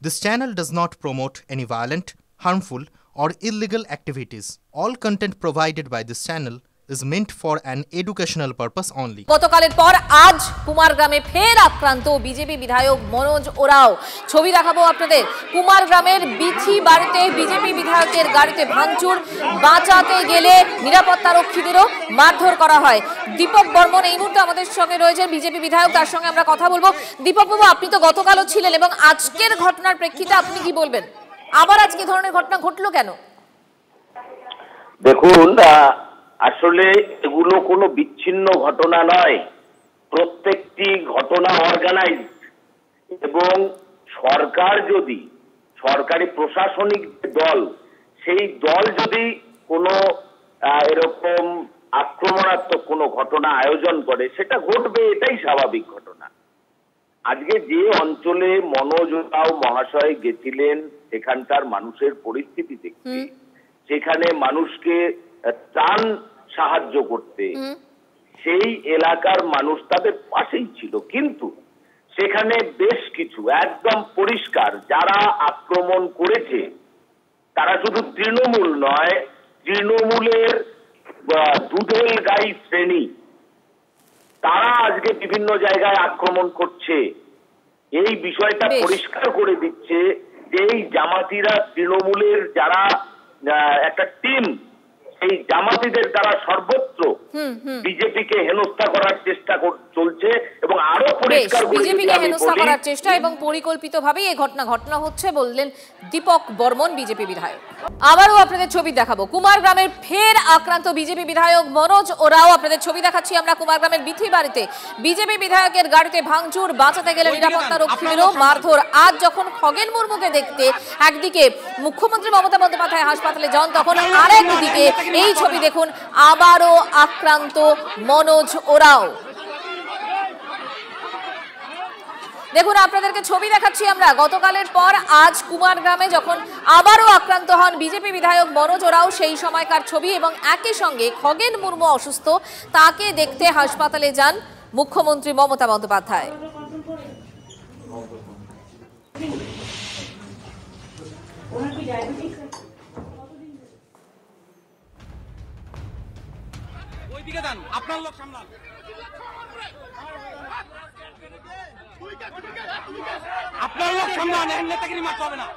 This channel does not promote any violent, harmful, or illegal activities. All content provided by this channel is meant for an educational purpose only. গতকালের পর আজ কুমারগ্রামে ফের আক্রান্ত BJP বিধায়ক মনোজ ওরাও। ছবি দেখাবো আপনাদের। কুমারগ্রামের বিথি বাড়িতে বিজেপি বিধায়কের গাড়িতে ভাঙচুর, বাঁচাতে গেলে নিরাপত্তারক্ষীদেরও মারধর করা হয়। দীপক বর্মন এই মুহূর্তে আমাদের সঙ্গে রয়েছেন, বিজেপি বিধায়ক, তার সঙ্গে আমরা কথা বলবো। দীপক বাবু, আপনি তো গতকালও ছিলেন এবং আজকের ঘটনার প্রেক্ষিতে আপনি কি বলবেন? আবার আজকে ধরনের ঘটনা ঘটলো কেন? দেখুন, আসলে এগুলো কোনো বিচ্ছিন্ন ঘটনা নয়। প্রত্যেকটি ঘটনা অর্গানাইজ, এবং সরকার যদি, সরকারি প্রশাসনিক দল, সেই দল যদি কোনো এরকম আক্রমণাত্মক কোনো ঘটনা আয়োজন করে, সেটা ঘটবে, এটাই স্বাভাবিক ঘটনা। আজকে যে অঞ্চলে মনোজ ওরাও মহাশয় গেছিলেন, সেখানকার মানুষের পরিস্থিতি দেখতে, সেখানে মানুষকে ত্রাণ সাহায্য করতে, সেই এলাকার মানুষ তাদের পাশেই ছিল। কিন্তু সেখানে বেশ কিছু একদম পরিষ্কার যারা আক্রমণ করেছে, তারা শুধু তৃণমূল নয়, তৃণমূলের দুধেল গাই শ্রেণী, তারা আজকে বিভিন্ন জায়গায় আক্রমণ করছে। এই বিষয়টা পরিষ্কার করে দিচ্ছে যে এই জামাতিরা, তৃণমূলের যারা একটা টিম, এই জামাতিদের দ্বারা সর্বত্র বিজেপিকে হেনস্থা করার চেষ্টা চলছে, এবং আরো পরিষ্কার বিজেপিকে হেনস্থা করার চেষ্টা এবং পরিকল্পিতভাবেই এই ঘটনা হচ্ছে বললেন দীপক বর্মন, বিজেপি বিধায়ক। আবারও আপনাদের ছবি দেখাবো। কুমারগ্রামের ফের আক্রান্ত বিজেপি বিধায়ক মনোজ ওরাও। আপনাদের ছবি দেখাচ্ছি আমরা কুমারগ্রামের বিথি বাড়িতে বিজেপি বিধায়কের গাড়িতে ভাঙচুর, বাঁচাতে গেলে নিরাপত্তারক্ষীদেরও মারধর। আজ যখন খগেন মুর্মুকে দেখতে একদিকে মুখ্যমন্ত্রী মমতা বন্দ্যোপাধ্যায় হাসপাতালে যান, তখন আরেকদিকে এই ছবি দেখুন, আবারও আক্রান্ত মনোজ ওরাও। দেখুন, আপনাদেরকে ছবি দেখাচ্ছি আমরা। গতকালের পর আজ কুমারগ্রামে যখন আবারও আক্রান্ত হন বিজেপি বিধায়ক মনোজ ওরাও, সেই সময়কার ছবি, এবং একই সঙ্গে খগেন মুর্মু অসুস্থ, তাকে দেখতে হাসপাতালে যান মুখ্যমন্ত্রী মমতা বন্দ্যোপাধ্যায়। আপনার লোক সামলান, আপনার লোক সামলান, নেতাগিরি মারতে হবে না।